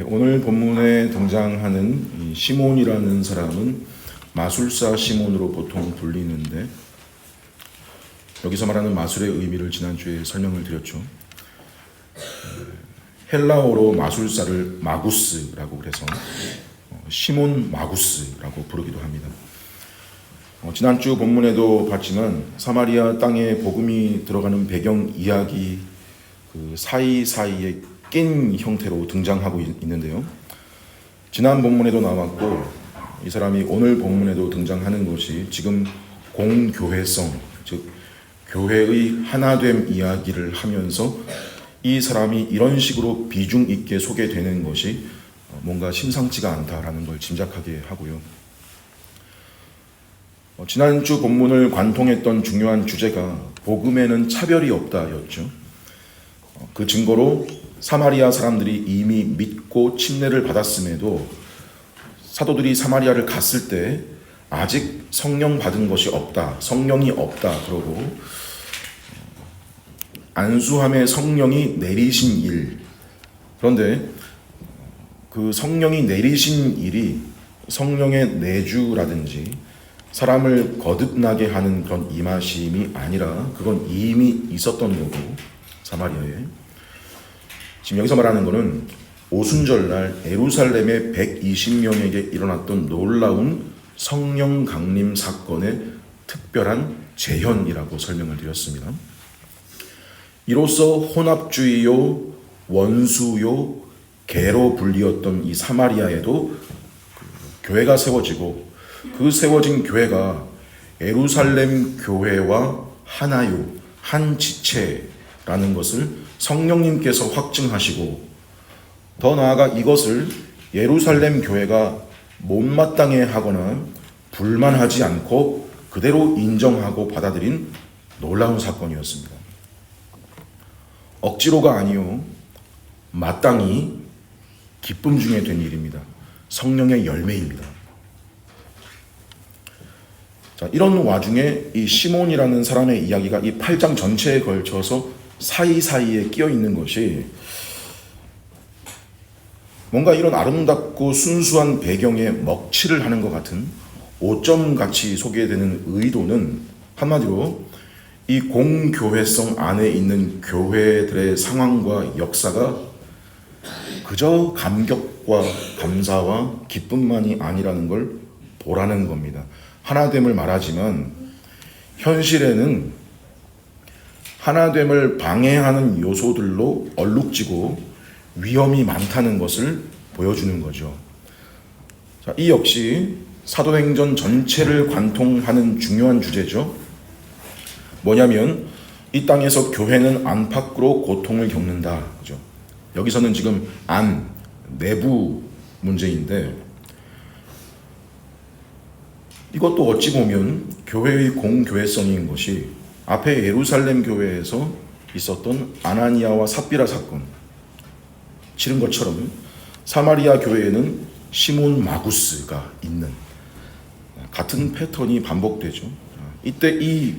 오늘 본문에 등장하는 이 시몬이라는 사람은 마술사 시몬으로 보통 불리는데, 여기서 말하는 마술의 의미를 지난주에 설명을 드렸죠. 헬라어로 마술사를 마구스라고 그래서 시몬 마구스라고 부르기도 합니다. 지난주 본문에도 봤지만 사마리아 땅에 복음이 들어가는 배경 이야기 그 사이사이에 낀 형태로 등장하고 있는데요. 지난 본문에도 나왔고 이 사람이 오늘 본문에도 등장하는 것이 지금 공교회성, 즉 교회의 하나됨 이야기를 하면서 이 사람이 이런 식으로 비중 있게 소개되는 것이 뭔가 심상치가 않다라는 걸 짐작하게 하고요. 지난주 본문을 관통했던 중요한 주제가 복음에는 차별이 없다였죠. 그 증거로 사마리아 사람들이 이미 믿고 침례를 받았음에도 사도들이 사마리아를 갔을 때 아직 성령 받은 것이 없다, 성령이 없다 그러고 안수함에 성령이 내리신 일, 그런데 그 성령이 내리신 일이 성령의 내주라든지 사람을 거듭나게 하는 그런 임하심이 아니라 그건 이미 있었던 거고, 사마리아에 지금 여기서 말하는 것은 오순절날 예루살렘의 120명에게 일어났던 놀라운 성령 강림 사건의 특별한 재현이라고 설명을 드렸습니다. 이로써 혼합주의요, 원수요, 개로 불리었던 이 사마리아에도 교회가 세워지고 그 세워진 교회가 예루살렘 교회와 하나요, 한 지체라는 것을 성령님께서 확증하시고, 더 나아가 이것을 예루살렘 교회가 못마땅해 하거나 불만하지 않고 그대로 인정하고 받아들인 놀라운 사건이었습니다. 억지로가 아니요, 마땅히 기쁨 중에 된 일입니다. 성령의 열매입니다. 자, 이런 와중에 이 시몬이라는 사람의 이야기가 이 8장 전체에 걸쳐서 사이사이에 끼어 있는 것이 뭔가 이런 아름답고 순수한 배경에 먹칠을 하는 것 같은 오점같이 소개되는 의도는 한마디로 이 공교회성 안에 있는 교회들의 상황과 역사가 그저 감격과 감사와 기쁨만이 아니라는 걸 보라는 겁니다. 하나됨을 말하지만 현실에는 하나됨을 방해하는 요소들로 얼룩지고 위험이 많다는 것을 보여주는 거죠. 자, 이 역시 사도행전 전체를 관통하는 중요한 주제죠. 뭐냐면 이 땅에서 교회는 안팎으로 고통을 겪는다. 그죠? 여기서는 지금 내부 문제인데, 이것도 어찌 보면 교회의 공교회성인 것이 앞에 예루살렘 교회에서 있었던 아나니아와 삽비라 사건 치른 것처럼 사마리아 교회에는 시몬 마구스가 있는 같은 패턴이 반복되죠. 이때 이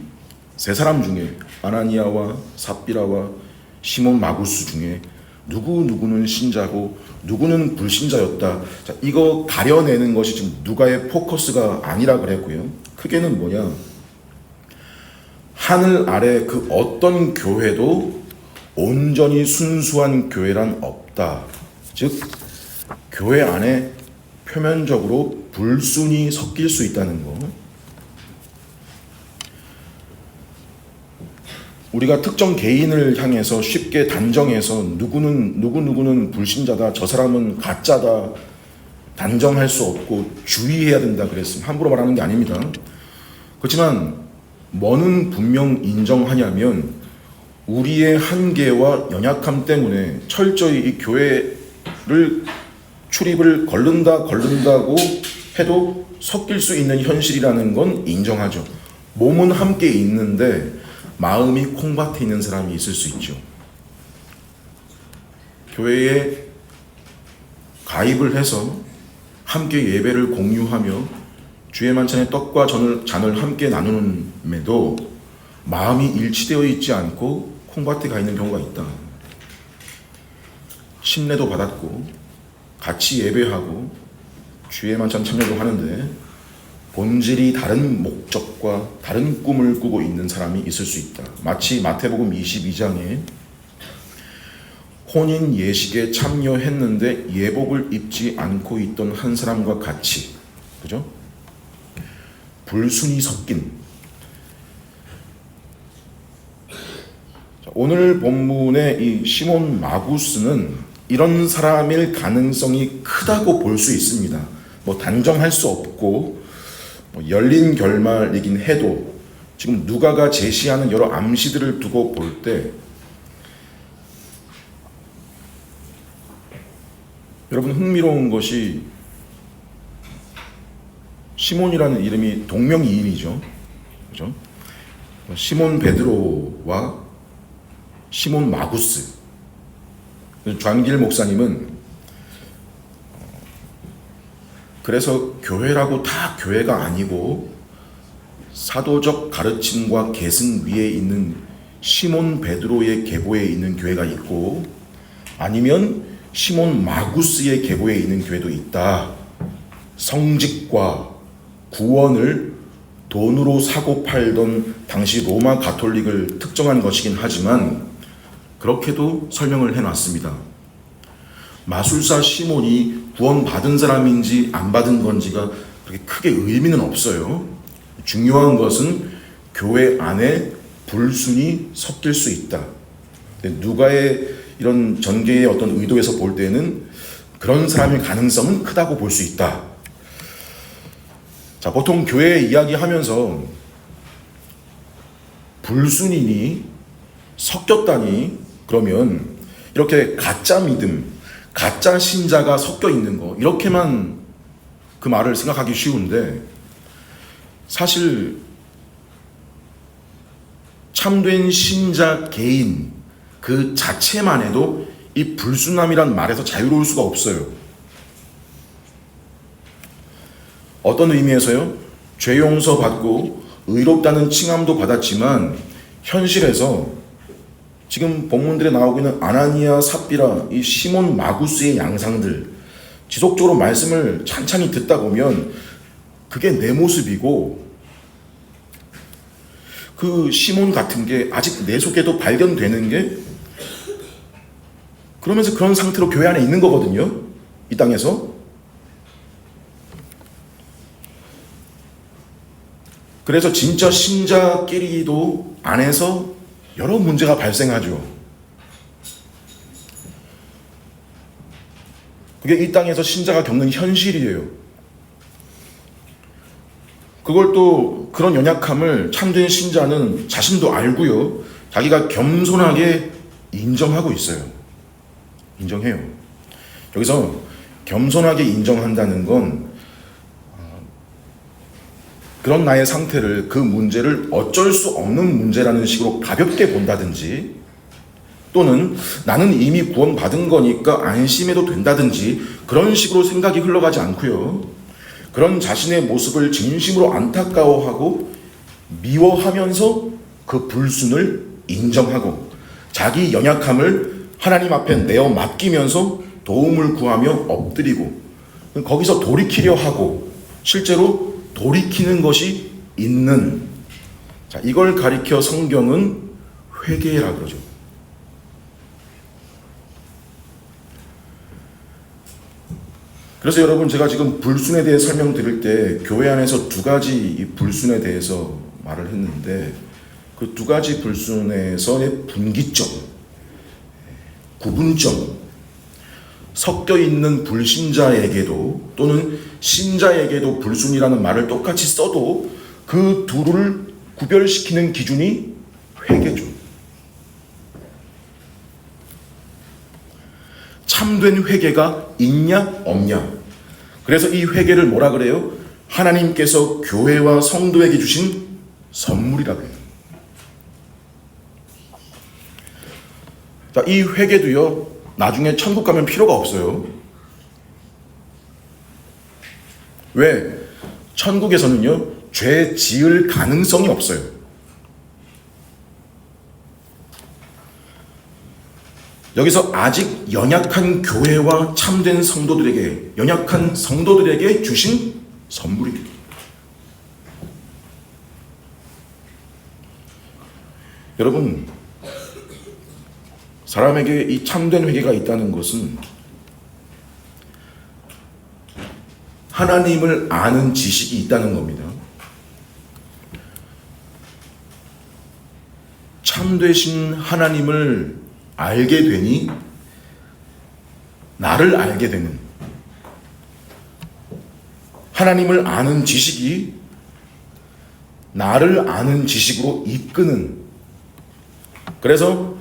세 사람 중에 아나니아와 삽비라와 시몬 마구스 중에 누구는 신자고 누구는 불신자였다. 자, 이거 가려내는 것이 지금 누가의 포커스가 아니라 그랬고요. 크게는 뭐냐, 하늘 아래 그 어떤 교회도 온전히 순수한 교회란 없다. 즉 교회 안에 표면적으로 불순이 섞일 수 있다는 거. 우리가 특정 개인을 향해서 쉽게 단정해서 누구는 불신자다, 저 사람은 가짜다 단정할 수 없고 주의해야 된다 그랬습니다. 함부로 말하는 게 아닙니다. 그렇지만 뭐는 분명 인정하냐면 우리의 한계와 연약함 때문에 철저히 이 교회를 출입을 걸른다고 해도 섞일 수 있는 현실이라는 건 인정하죠. 몸은 함께 있는데 마음이 콩밭에 있는 사람이 있을 수 있죠. 교회에 가입을 해서 함께 예배를 공유하며 주의 만찬에 떡과 잔을 함께 나누는데도 마음이 일치되어 있지 않고 콩밭에 가 있는 경우가 있다. 신뢰도 받았고 같이 예배하고 주의 만찬 참여도 하는데 본질이 다른 목적과 다른 꿈을 꾸고 있는 사람이 있을 수 있다. 마치 마태복음 22장에 혼인 예식에 참여했는데 예복을 입지 않고 있던 한 사람과 같이, 그죠? 불순이 섞인. 오늘 본문의 이 시몬 마구스는 이런 사람일 가능성이 크다고 볼 수 있습니다. 뭐 단정할 수 없고 열린 결말이긴 해도 지금 누가가 제시하는 여러 암시들을 두고 볼 때 여러분 흥미로운 것이 시몬이라는 이름이 동명이인이죠. 그죠? 시몬 베드로와 시몬 마구스. 좌길 목사님은 그래서 교회라고 다 교회가 아니고 사도적 가르침과 계승 위에 있는 시몬 베드로의 계보에 있는 교회가 있고 아니면 시몬 마구스의 계보에 있는 교회도 있다. 성직과 구원을 돈으로 사고 팔던 당시 로마 가톨릭을 특정한 것이긴 하지만 그렇게도 설명을 해놨습니다. 마술사 시몬이 구원받은 사람인지 안 받은 건지가 그렇게 크게 의미는 없어요. 중요한 것은 교회 안에 불순이 섞일 수 있다. 누가의 이런 전개의 어떤 의도에서 볼 때는 그런 사람일 가능성은 크다고 볼 수 있다. 자, 보통 교회 이야기하면서 불순이니 섞였다니 그러면 이렇게 가짜 믿음, 가짜 신자가 섞여 있는 거 이렇게만 그 말을 생각하기 쉬운데 사실 참된 신자 개인 그 자체만 해도 이 불순함이란 말에서 자유로울 수가 없어요. 어떤 의미에서요? 죄 용서 받고 의롭다는 칭함도 받았지만 현실에서 지금 본문들에 나오고 있는 아나니아, 삽비라, 이 시몬 마구스의 양상들 지속적으로 말씀을 찬찬히 듣다 보면 그게 내 모습이고 그 시몬 같은 게 아직 내 속에도 발견되는 게 그러면서 그런 상태로 교회 안에 있는 거거든요. 이 땅에서. 그래서 진짜 신자끼리도 안에서 여러 문제가 발생하죠. 그게 이 땅에서 신자가 겪는 현실이에요. 그걸 또 그런 연약함을 참된 신자는 자신도 알고요. 자기가 겸손하게 인정하고 있어요. 인정해요. 여기서 겸손하게 인정한다는 건 그런 나의 상태를 그 문제를 어쩔 수 없는 문제라는 식으로 가볍게 본다든지 또는 나는 이미 구원받은 거니까 안심해도 된다든지 그런 식으로 생각이 흘러가지 않고요. 그런 자신의 모습을 진심으로 안타까워하고 미워하면서 그 불순을 인정하고 자기 연약함을 하나님 앞에 내어 맡기면서 도움을 구하며 엎드리고 거기서 돌이키려 하고 실제로 돌이키는 것이 있는, 자, 이걸 가리켜 성경은 회개라 그러죠. 그래서 여러분 제가 지금 불순에 대해 설명드릴 때 교회 안에서 두 가지 이 불순에 대해서 말을 했는데 그 두 가지 불순에서의 분기점, 구분점, 섞여 있는 불신자에게도 또는 신자에게도 불순이라는 말을 똑같이 써도 그 둘을 구별시키는 기준이 회개죠. 참된 회개가 있냐 없냐. 그래서 이 회개를 뭐라 그래요? 하나님께서 교회와 성도에게 주신 선물이라 그래요. 자, 이 회개도요 나중에 천국 가면 필요가 없어요. 왜? 천국에서는요 죄 지을 가능성이 없어요. 여기서 아직 연약한 교회와 참된 성도들에게, 연약한 성도들에게 주신 선물입니다. 여러분, 사람에게 이 참된 회개가 있다는 것은 하나님을 아는 지식이 있다는 겁니다. 참되신 하나님을 알게 되니 나를 알게 되는, 하나님을 아는 지식이 나를 아는 지식으로 이끄는, 그래서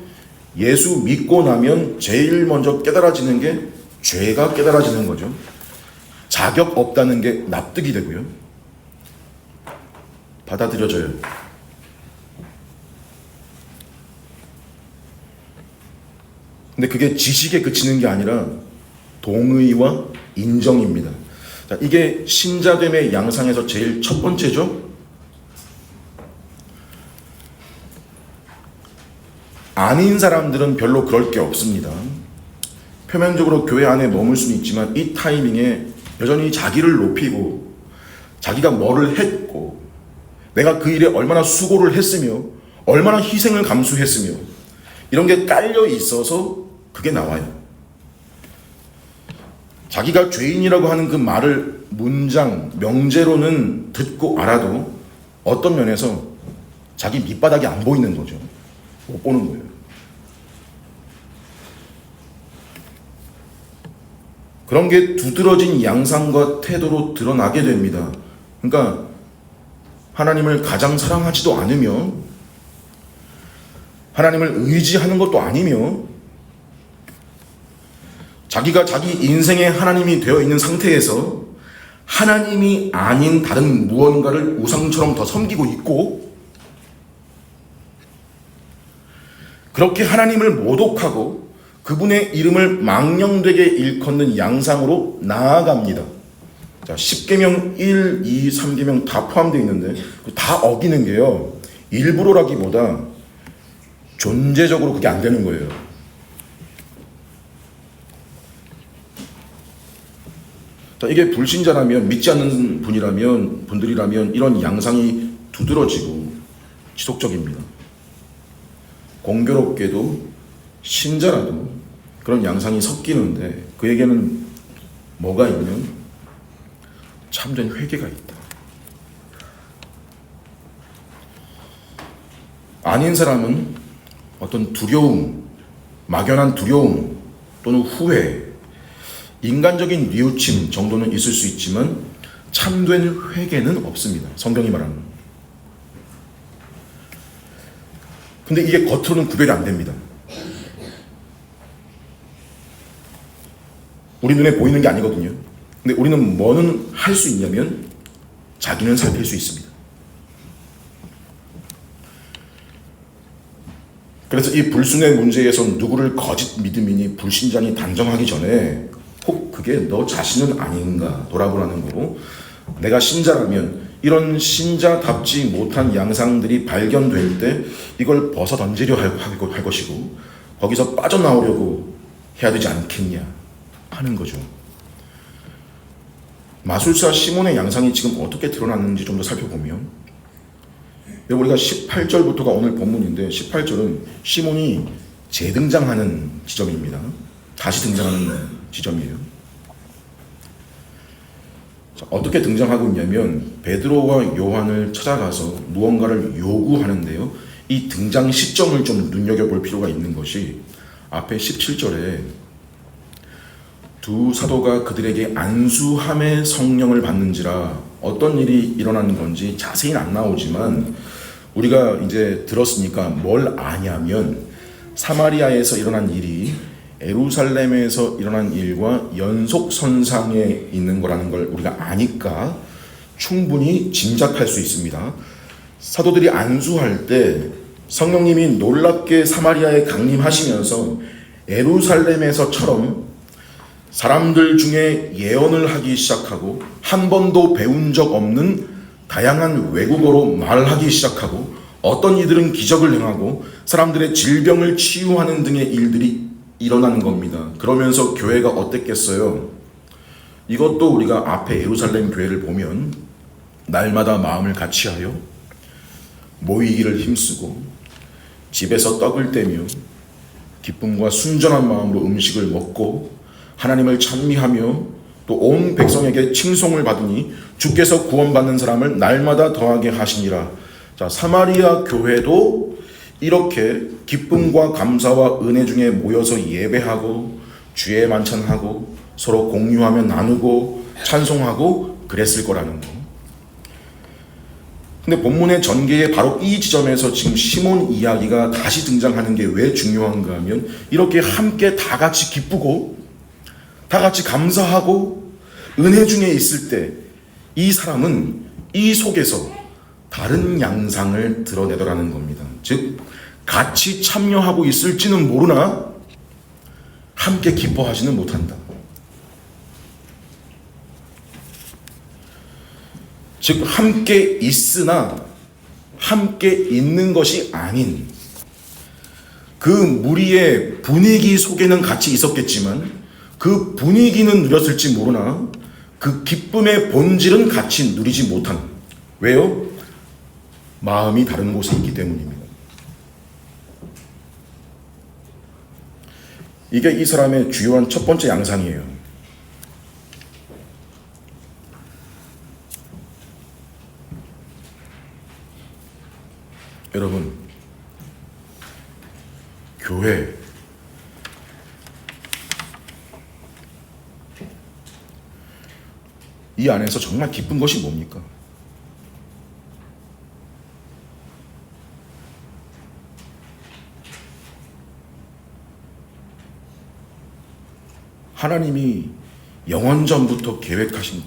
예수 믿고 나면 제일 먼저 깨달아지는 게 죄가 깨달아지는 거죠. 자격 없다는 게 납득이 되고요. 받아들여져요. 근데 그게 지식에 그치는 게 아니라 동의와 인정입니다. 자, 이게 신자됨의 양상에서 제일 첫 번째죠. 아닌 사람들은 별로 그럴 게 없습니다. 표면적으로 교회 안에 머물 수는 있지만 이 타이밍에 여전히 자기를 높이고 자기가 뭐를 했고 내가 그 일에 얼마나 수고를 했으며 얼마나 희생을 감수했으며 이런 게 깔려 있어서 그게 나와요. 자기가 죄인이라고 하는 그 말을 문장, 명제로는 듣고 알아도 어떤 면에서 자기 밑바닥이 안 보이는 거죠. 못 보는 거예요. 그런 게 두드러진 양상과 태도로 드러나게 됩니다. 그러니까 하나님을 가장 사랑하지도 않으며 하나님을 의지하는 것도 아니며 자기가 자기 인생의 하나님이 되어 있는 상태에서 하나님이 아닌 다른 무언가를 우상처럼 더 섬기고 있고 그렇게 하나님을 모독하고 그분의 이름을 망령되게 일컫는 양상으로 나아갑니다. 자, 10계명 1, 2, 3계명 다 포함되어 있는데 다 어기는 게요. 일부러라기보다 존재적으로 그게 안 되는 거예요. 자, 이게 불신자라면, 믿지 않는 분들이라면 이런 양상이 두드러지고 지속적입니다. 공교롭게도 신자라도 그런 양상이 섞이는데 그에게는 뭐가 있냐면 참된 회개가 있다. 아닌 사람은 어떤 두려움, 막연한 두려움 또는 후회, 인간적인 뉘우침 정도는 있을 수 있지만 참된 회개는 없습니다. 성경이 말하는. 근데 이게 겉으로는 구별이 안 됩니다. 우리 눈에 보이는 게 아니거든요. 근데 우리는 뭐는 할 수 있냐면 자기는 살필 수 있습니다. 그래서 이 불순의 문제에서 누구를 거짓 믿음이니 불신자니 단정하기 전에 혹 그게 너 자신은 아닌가 돌아보라는 거고, 내가 신자라면 이런 신자답지 못한 양상들이 발견될 때 이걸 벗어 던지려 할 것이고 거기서 빠져나오려고 해야 되지 않겠냐 하는 거죠. 마술사 시몬의 양상이 지금 어떻게 드러났는지 좀 더 살펴보면, 우리가 18절부터가 오늘 본문인데 18절은 시몬이 재등장하는 지점입니다. 다시 등장하는 지점이에요. 자, 어떻게 등장하고 있냐면 베드로와 요한을 찾아가서 무언가를 요구하는데요. 이 등장 시점을 좀 눈여겨볼 필요가 있는 것이 앞에 17절에 두 사도가 그들에게 안수함의 성령을 받는지라, 어떤 일이 일어나는 건지 자세히는 안 나오지만 우리가 이제 들었으니까 뭘 아냐면 사마리아에서 일어난 일이 예루살렘에서 일어난 일과 연속선상에 있는 거라는 걸 우리가 아니까 충분히 짐작할 수 있습니다. 사도들이 안수할 때 성령님이 놀랍게 사마리아에 강림하시면서 예루살렘에서처럼 사람들 중에 예언을 하기 시작하고 한 번도 배운 적 없는 다양한 외국어로 말하기 시작하고 어떤 이들은 기적을 행하고 사람들의 질병을 치유하는 등의 일들이 일어나는 겁니다. 그러면서 교회가 어땠겠어요? 이것도 우리가 앞에 예루살렘 교회를 보면 날마다 마음을 같이하여 모이기를 힘쓰고 집에서 떡을 떼며 기쁨과 순전한 마음으로 음식을 먹고 하나님을 찬미하며 또 온 백성에게 칭송을 받으니 주께서 구원받는 사람을 날마다 더하게 하시니라. 자, 사마리아 교회도 이렇게 기쁨과 감사와 은혜 중에 모여서 예배하고 주의 만찬하고 서로 공유하며 나누고 찬송하고 그랬을 거라는 거. 근데 본문의 전개에 바로 이 지점에서 지금 시몬 이야기가 다시 등장하는 게 왜 중요한가 하면 이렇게 함께 다 같이 기쁘고 다 같이 감사하고 은혜 중에 있을 때 이 사람은 이 속에서 다른 양상을 드러내더라는 겁니다. 즉 같이 참여하고 있을지는 모르나 함께 기뻐하지는 못한다. 즉 함께 있으나 함께 있는 것이 아닌 그 무리의 분위기 속에는 같이 있었겠지만 그 분위기는 누렸을지 모르나 그 기쁨의 본질은 같이 누리지 못한. 왜요? 마음이 다른 곳에 있기 때문입니다. 이게 이 사람의 주요한 첫 번째 양상이에요. 여러분, 교회 이 안에서 정말 기쁜 것이 뭡니까? 하나님이 영원전부터 계획하신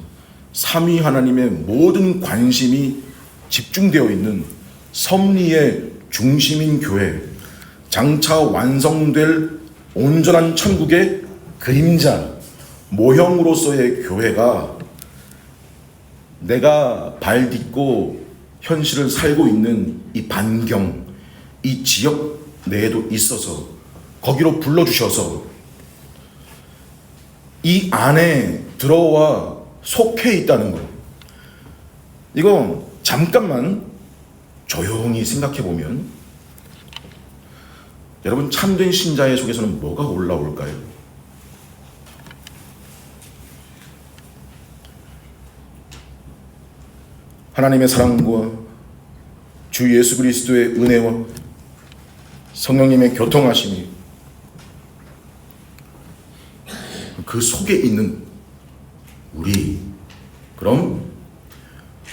삼위 하나님의 모든 관심이 집중되어 있는 섭리의 중심인 교회, 장차 완성될 온전한 천국의 그림자, 모형으로서의 교회가 내가 발 딛고 현실을 살고 있는 이 반경, 이 지역 내에도 있어서 거기로 불러주셔서 이 안에 들어와 속해 있다는 거. 이거 잠깐만 조용히 생각해 보면 여러분 참된 신자의 속에서는 뭐가 올라올까요? 하나님의 사랑과 주 예수 그리스도의 은혜와 성령님의 교통하심이 그 속에 있는 우리, 그럼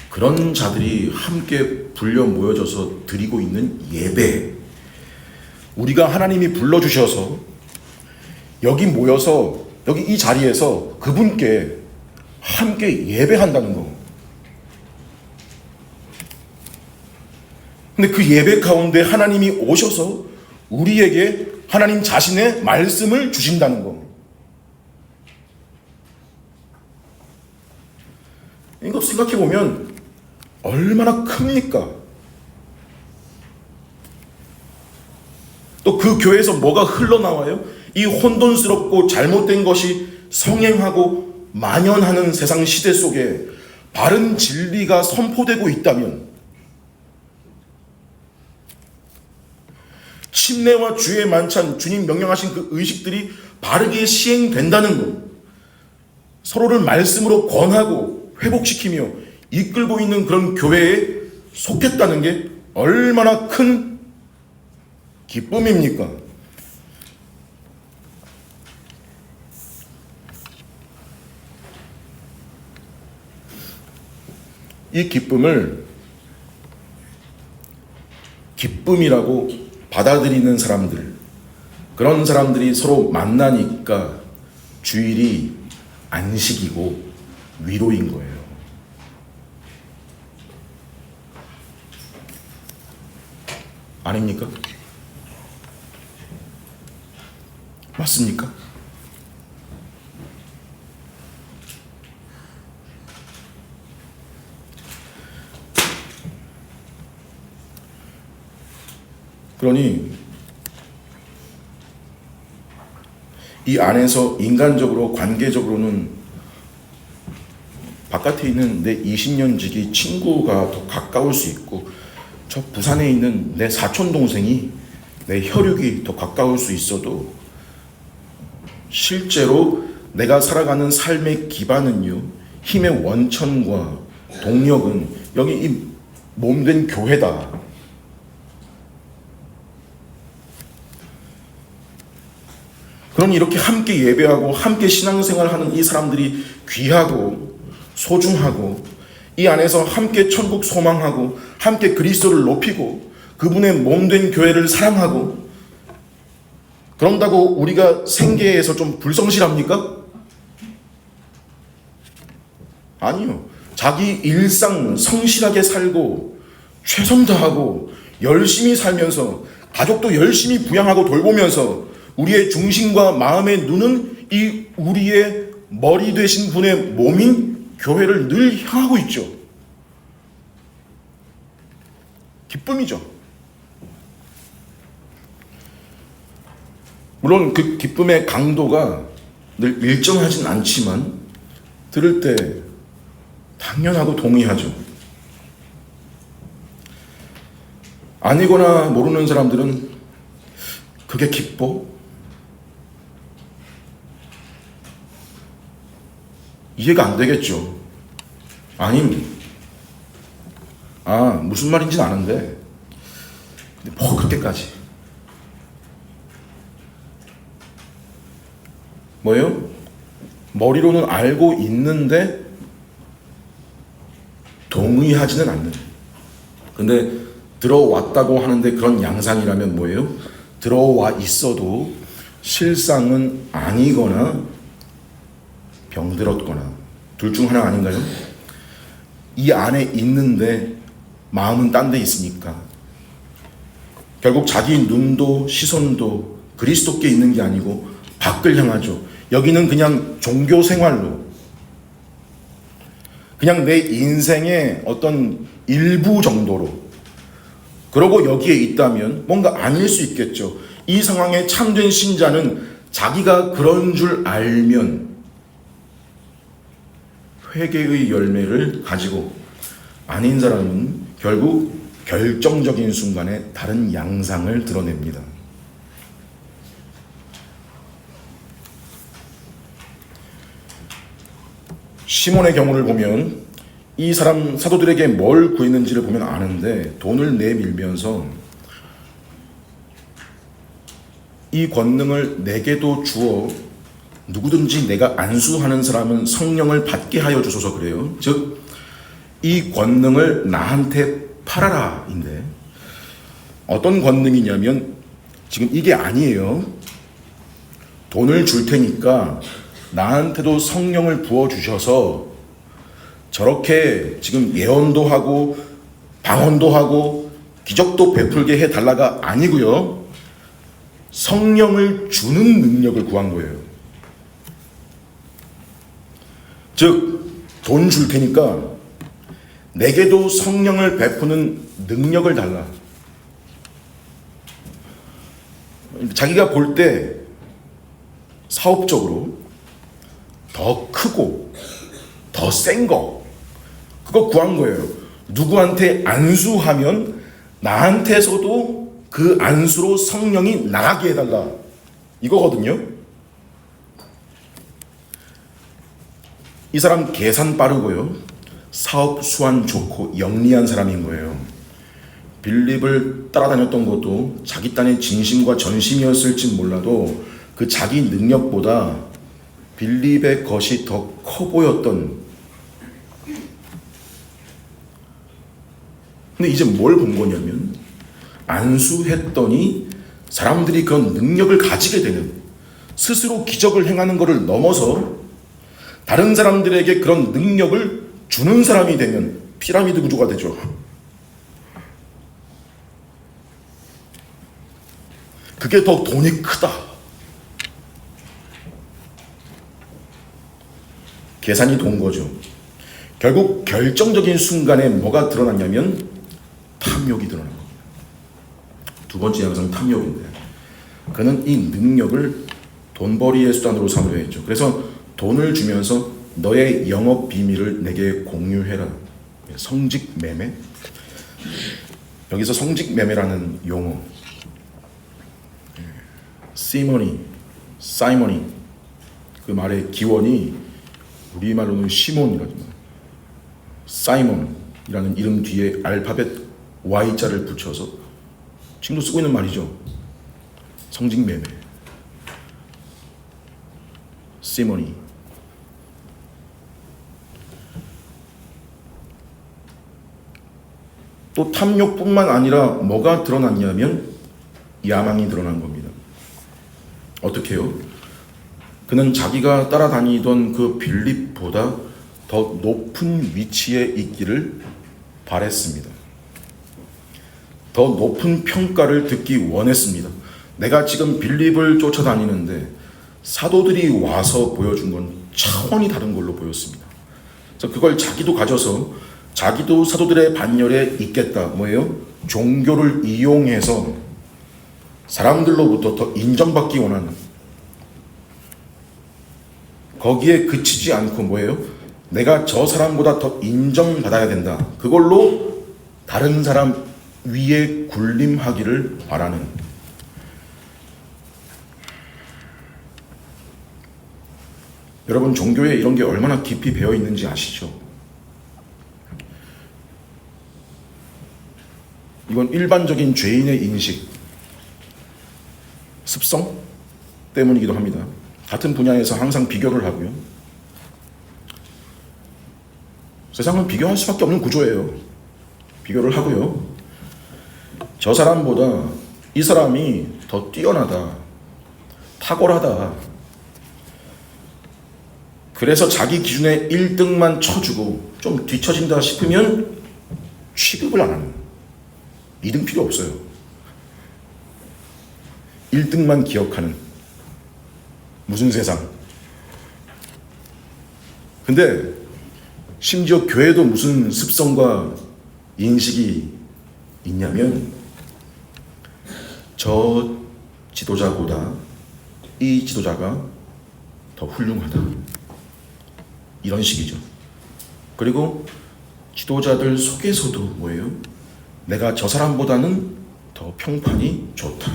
그런 자들이 함께 불려 모여져서 드리고 있는 예배, 우리가 하나님이 불러주셔서 여기 모여서 여기 이 자리에서 그분께 함께 예배한다는 거. 근데 그 예배 가운데 하나님이 오셔서 우리에게 하나님 자신의 말씀을 주신다는 거. 이거 생각해 보면 얼마나 큽니까? 또 그 교회에서 뭐가 흘러나와요? 이 혼돈스럽고 잘못된 것이 성행하고 만연하는 세상 시대 속에 바른 진리가 선포되고 있다면 침례와 주의 만찬, 주님 명령하신 그 의식들이 바르게 시행된다는 것, 서로를 말씀으로 권하고 회복시키며 이끌고 있는 그런 교회에 속했다는 게 얼마나 큰 기쁨입니까? 이 기쁨을 기쁨이라고 받아들이는 사람들, 그런 사람들이 서로 만나니까 주일이 안식이고 위로인 거예요. 아닙니까? 맞습니까? 그러니 이 안에서 인간적으로 관계적으로는 바깥에 있는 내 20년 지기 친구가 더 가까울 수 있고 저 부산에 있는 내 사촌 동생이 내 혈육이 더 가까울 수 있어도 실제로 내가 살아가는 삶의 기반은요, 힘의 원천과 동력은 여기 이 몸된 교회다. 그러니 이렇게 함께 예배하고 함께 신앙생활하는 이 사람들이 귀하고 소중하고 이 안에서 함께 천국 소망하고 함께 그리스도를 높이고 그분의 몸된 교회를 사랑하고 그런다고 우리가 생계에서 좀 불성실합니까? 아니요. 자기 일상 성실하게 살고 최선 다하고 열심히 살면서 가족도 열심히 부양하고 돌보면서 우리의 중심과 마음의 눈은 이 우리의 머리 되신 분의 몸인 교회를 늘 향하고 있죠. 기쁨이죠. 물론 그 기쁨의 강도가 늘 일정하진 않지만 들을 때 당연하고 동의하죠. 아니거나 모르는 사람들은 그게 기뻐? 이해가 안 되겠죠. 무슨 말인지는 아는데 근데 뭐 그렇게까지 뭐예요? 머리로는 알고 있는데 동의하지는 않는. 근데 들어왔다고 하는데 그런 양상이라면 뭐예요? 들어와 있어도 실상은 아니거나 병들었거나 둘 중 하나 아닌가요? 이 안에 있는데 마음은 딴 데 있으니까 결국 자기 눈도 시선도 그리스도께 있는 게 아니고 밖을 향하죠. 여기는 그냥 종교 생활로 그냥 내 인생의 어떤 일부 정도로 그러고 여기에 있다면 뭔가 아닐 수 있겠죠. 이 상황에 참된 신자는 자기가 그런 줄 알면 회개의 열매를 가지고 아닌 사람은 결국 결정적인 순간에 다른 양상을 드러냅니다. 시몬의 경우를 보면 이 사람 사도들에게 뭘 구했는지를 보면 아는데 돈을 내밀면서 이 권능을 내게도 주어 누구든지 내가 안수하는 사람은 성령을 받게 하여 주소서 그래요. 즉 이 권능을 나한테 팔아라 인데 어떤 권능이냐면 지금 이게 아니에요. 돈을 줄 테니까 나한테도 성령을 부어주셔서 저렇게 지금 예언도 하고 방언도 하고 기적도 베풀게 해달라가 아니고요. 성령을 주는 능력을 구한 거예요. 즉 돈 줄 테니까 내게도 성령을 베푸는 능력을 달라. 자기가 볼 때 사업적으로 더 크고 더 센 거 그거 구한 거예요. 누구한테 안수하면 나한테서도 그 안수로 성령이 나가게 해달라 이거거든요. 이 사람 계산 빠르고요. 사업 수완 좋고 영리한 사람인 거예요. 빌립을 따라다녔던 것도 자기 딴의 진심과 전심이었을지 몰라도 그 자기 능력보다 빌립의 것이 더 커 보였던. 근데 이제 뭘 본 거냐면 안수했더니 사람들이 그런 능력을 가지게 되는, 스스로 기적을 행하는 것을 넘어서 다른 사람들에게 그런 능력을 주는 사람이 되면 피라미드 구조가 되죠. 그게 더 돈이 크다. 계산이 돈 거죠. 결국 결정적인 순간에 뭐가 드러났냐면 탐욕이 드러난 겁니다. 두 번째 양상은 탐욕인데 그는 이 능력을 돈벌이의 수단으로 삼으려 했죠. 그래서 돈을 주면서 너의 영업 비밀을 내게 공유해라. 성직 매매. 여기서 성직 매매라는 용어, 사이머니, 그 말의 기원이 우리말로는 시몬이라는 말, 사이몬이라는 이름 뒤에 알파벳 Y자를 붙여서 지금도 쓰고 있는 말이죠. 성직 매매, 시머니. 또 탐욕뿐만 아니라 뭐가 드러났냐면 야망이 드러난 겁니다. 어떻게 해요? 그는 자기가 따라다니던 그 빌립보다 더 높은 위치에 있기를 바랬습니다. 더 높은 평가를 듣기 원했습니다. 내가 지금 빌립을 쫓아다니는데 사도들이 와서 보여준 건 차원이 다른 걸로 보였습니다. 그래서 그걸 자기도 가져서 자기도 사도들의 반열에 있겠다. 뭐예요? 종교를 이용해서 사람들로부터 더 인정받기 원하는, 거기에 그치지 않고 뭐예요? 내가 저 사람보다 더 인정받아야 된다. 그걸로 다른 사람 위에 군림하기를 바라는. 여러분, 종교에 이런 게 얼마나 깊이 배어 있는지 아시죠? 이건 일반적인 죄인의 인식, 습성 때문이기도 합니다. 같은 분야에서 항상 비교를 하고요. 세상은 비교할 수밖에 없는 구조예요. 비교를 하고요. 저 사람보다 이 사람이 더 뛰어나다, 탁월하다. 그래서 자기 기준에 1등만 쳐주고 좀 뒤처진다 싶으면 취급을 안 하는. 2등 필요 없어요. 1등만 기억하는. 무슨 세상. 근데 심지어 교회도 무슨 습성과 인식이 있냐면 저 지도자보다 이 지도자가 더 훌륭하다. 이런 식이죠. 그리고 지도자들 속에서도 뭐예요? 내가 저 사람보다는 더 평판이 좋다.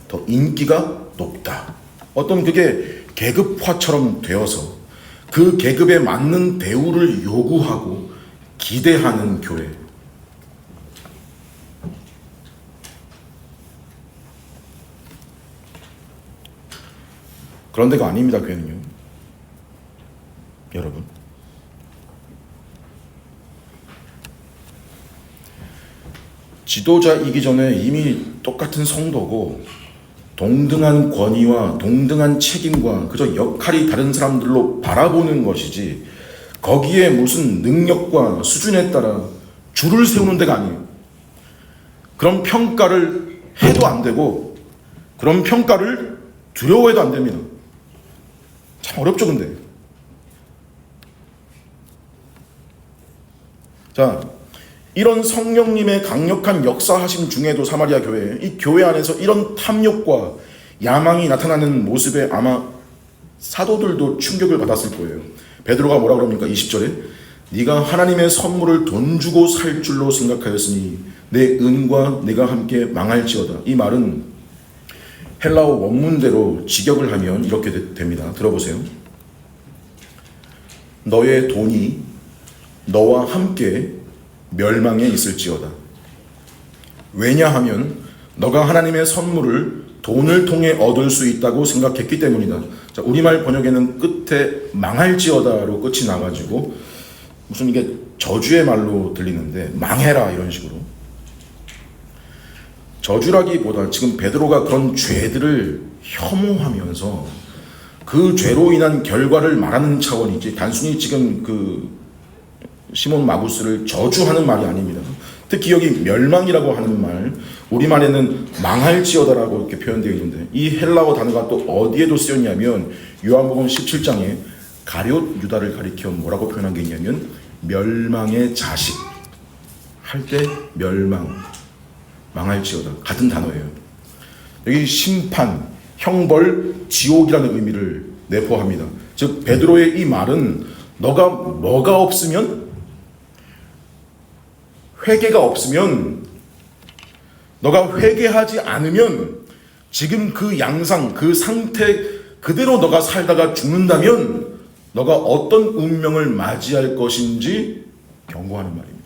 더 인기가 높다. 어떤 그게 계급화처럼 되어서 그 계급에 맞는 대우를 요구하고 기대하는 교회. 그런 데가 아닙니다, 교회는요. 여러분. 지도자이기 전에 이미 똑같은 성도고 동등한 권위와 동등한 책임과 그저 역할이 다른 사람들로 바라보는 것이지 거기에 무슨 능력과 수준에 따라 줄을 세우는 데가 아니에요. 그런 평가를 해도 안 되고 그런 평가를 두려워해도 안 됩니다. 참 어렵죠, 근데. 자, 이런 성령님의 강력한 역사하심 중에도 사마리아 교회, 이 교회 안에서 이런 탐욕과 야망이 나타나는 모습에 아마 사도들도 충격을 받았을 거예요. 베드로가 뭐라 그럽니까? 20절에 네가 하나님의 선물을 돈 주고 살 줄로 생각하였으니 내 은과 내가 함께 망할지어다. 이 말은 헬라어 원문대로 직역을 하면 이렇게 됩니다. 들어보세요. 너의 돈이 너와 함께 멸망에 있을지어다. 왜냐하면 너가 하나님의 선물을 돈을 통해 얻을 수 있다고 생각했기 때문이다. 자, 우리말 번역에는 끝에 망할지어다로 끝이 나가지고 무슨 이게 저주의 말로 들리는데 망해라 이런 식으로. 저주라기보다 지금 베드로가 그런 죄들을 혐오하면서 그 죄로 인한 결과를 말하는 차원이지 단순히 지금 그 시몬 마구스를 저주하는 말이 아닙니다. 특히 여기 멸망이라고 하는 말, 우리말에는 망할지어다라고 이렇게 표현되어 있는데 이 헬라어 단어가 또 어디에도 쓰였냐면 요한복음 17장에 가룟 유다를 가리켜 뭐라고 표현한 게 있냐면 멸망의 자식 할 때 멸망, 망할지어다 같은 단어예요. 여기 심판, 형벌, 지옥이라는 의미를 내포합니다. 즉 베드로의 이 말은 너가 뭐가 없으면, 회개가 없으면, 너가 회개하지 않으면 지금 그 양상, 그 상태 그대로 너가 살다가 죽는다면 너가 어떤 운명을 맞이할 것인지 경고하는 말입니다.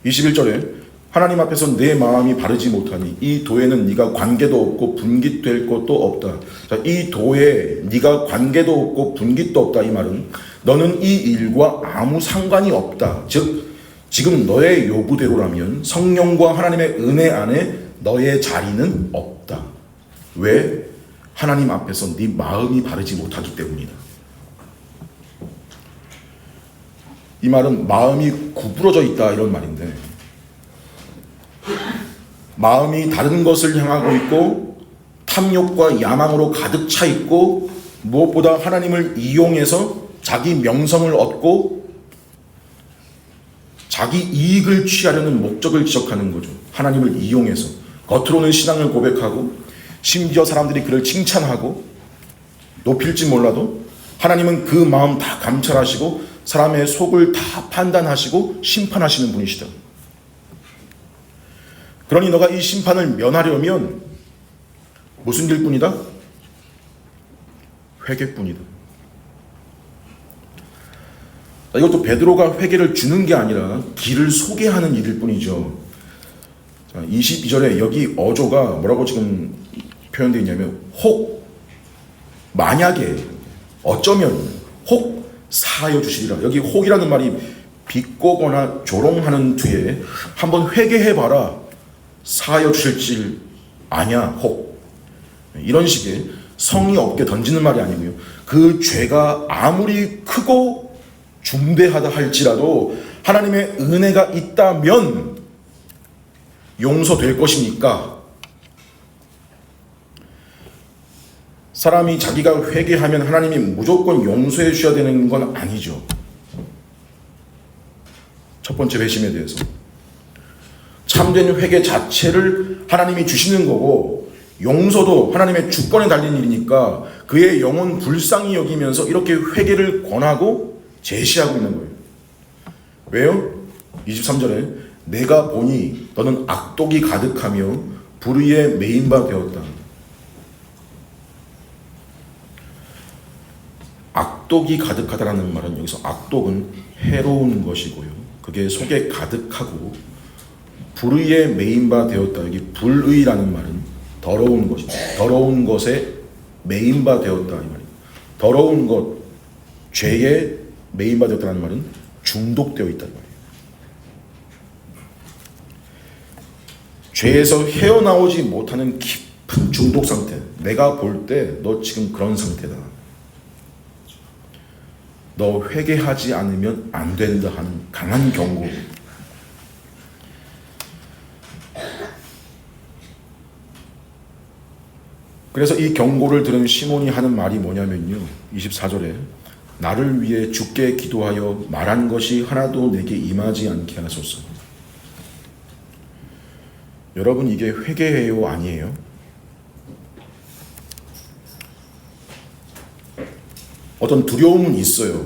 21절에 하나님 앞에서 내 마음이 바르지 못하니 이 도에는 네가 관계도 없고 분깃될 것도 없다. 자, 이 도에 네가 관계도 없고 분깃도 없다. 이 말은 너는 이 일과 아무 상관이 없다. 즉 지금 너의 요구대로라면 성령과 하나님의 은혜 안에 너의 자리는 없다. 왜? 하나님 앞에서 네 마음이 바르지 못하기 때문이다. 이 말은 마음이 구부러져 있다 이런 말인데, 마음이 다른 것을 향하고 있고 탐욕과 야망으로 가득 차 있고 무엇보다 하나님을 이용해서 자기 명성을 얻고 자기 이익을 취하려는 목적을 지적하는 거죠. 하나님을 이용해서 겉으로는 신앙을 고백하고 심지어 사람들이 그를 칭찬하고 높일지 몰라도 하나님은 그 마음 다 감찰하시고 사람의 속을 다 판단하시고 심판하시는 분이시다. 그러니 너가 이 심판을 면하려면 무슨 길뿐이다? 회개뿐이다. 이것도 베드로가 회개를 주는 게 아니라 길을 소개하는 일일 뿐이죠. 22절에 여기 어조가 뭐라고 지금 표현되어 있냐면 혹, 만약에, 어쩌면, 혹 사하여 주시리라. 여기 혹이라는 말이 비꼬거나 조롱하는 뒤에 한번 회개해봐라, 사하여 주실지 아냐, 혹. 이런 식의 성의 없게 던지는 말이 아니고요. 그 죄가 아무리 크고 중대하다 할지라도 하나님의 은혜가 있다면 용서될 것이니까, 사람이 자기가 회개하면 하나님이 무조건 용서해 주셔야 되는 건 아니죠. 첫 번째 회심에 대해서 참된 회개 자체를 하나님이 주시는 거고, 용서도 하나님의 주권에 달린 일이니까 그의 영혼 불쌍히 여기면서 이렇게 회개를 권하고 제시하고 있는 거예요. 왜요? 23절에 내가 보니 너는 악독이 가득하며 불의에 매인 바 되었다. 악독이 가득하다라는 말은 여기서 악독은 해로운 것이고요, 그게 속에 가득하고 불의에 매인 바 되었다. 여기 불의라는 말은 더러운 것입니다. 더러운 것에 매인 바 되었다 이 말입니다. 더러운 것, 죄에 매인 바 되었다는 말은 중독되어 있다 이 말이에요. 죄에서 헤어나오지 못하는 깊은 중독 상태. 내가 볼 때 너 지금 그런 상태다. 너 회개하지 않으면 안 된다 하는 강한 경고. 그래서 이 경고를 들은 시몬이 하는 말이 뭐냐면요, 24절에 나를 위해 주께 기도하여 말한 것이 하나도 내게 임하지 않게 하소서. 여러분, 이게 회개예요, 아니에요? 어떤 두려움은 있어요.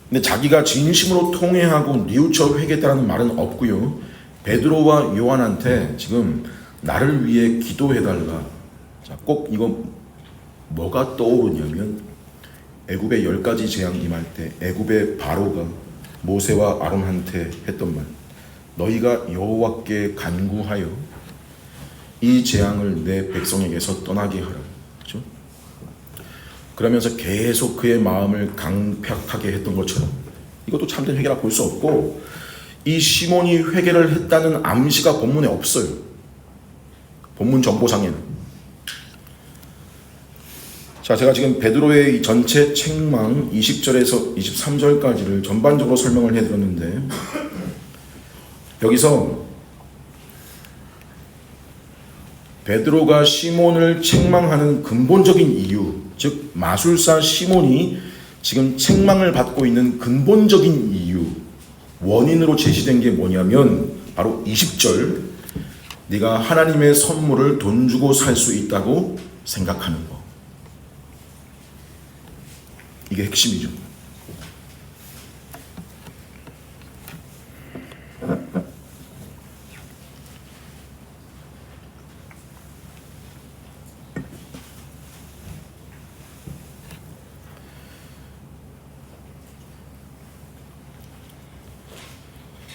근데 자기가 진심으로 통회하고 뉘우쳐 회개했다는 말은 없고요. 베드로와 요한한테 지금 나를 위해 기도해달라. 자, 꼭 이거 뭐가 떠오르냐면 애굽의 10가지 재앙 임할 때 애굽의 바로가 모세와 아론한테 했던 말, 너희가 여호와께 간구하여 이 재앙을 내 백성에게서 떠나게 하라. 그렇죠? 그러면서 계속 그의 마음을 강팍하게 했던 것처럼 이것도 참된 회개라 볼 수 없고, 이 시몬이 회개를 했다는 암시가 본문에 없어요. 본문 정보상에는. 자, 제가 지금 베드로의 전체 책망 20절에서 23절까지를 전반적으로 설명을 해드렸는데, 여기서 베드로가 시몬을 책망하는 근본적인 이유, 즉 마술사 시몬이 지금 책망을 받고 있는 근본적인 이유, 원인으로 제시된 게 뭐냐면 바로 20절, 네가 하나님의 선물을 돈 주고 살 수 있다고 생각하는 거. 이게 핵심이죠.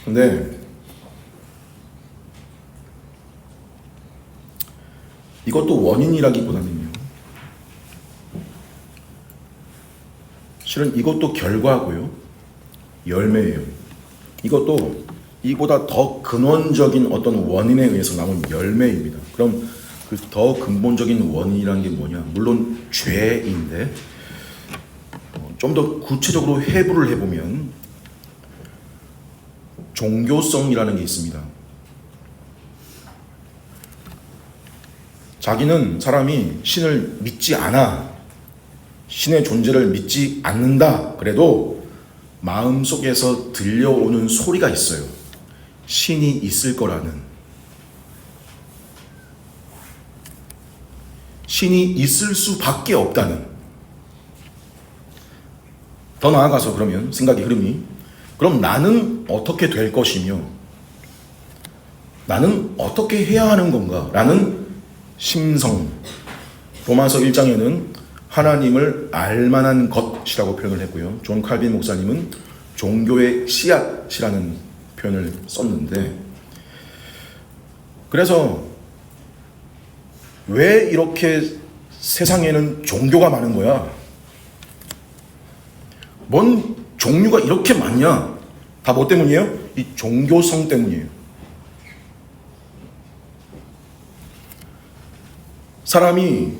근데 이것도 원인이라기보다는요, 실은 이것도 결과고요, 열매예요. 이것도 이보다 더 근원적인 어떤 원인에 의해서 나온 열매입니다. 그럼 그 더 근본적인 원인이라는 게 뭐냐? 물론 죄인데, 좀 더 구체적으로 해부를 해보면 종교성이라는 게 있습니다. 자기는, 사람이 신을 믿지 않아, 신의 존재를 믿지 않는다 그래도 마음속에서 들려오는 소리가 있어요. 신이 있을 거라는, 신이 있을 수밖에 없다는. 더 나아가서 그러면 생각의 흐름이, 그럼 나는 어떻게 될 것이며 나는 어떻게 해야 하는 건가? 라는 심성. 로마서 1장에는 하나님을 알만한 것이라고 표현을 했고요, 존 칼빈 목사님은 종교의 씨앗이라는 표현을 썼는데, 그래서 왜 이렇게 세상에는 종교가 많은 거야? 뭔 종류가 이렇게 많냐? 다 뭐 때문이에요? 이 종교성 때문이에요. 사람이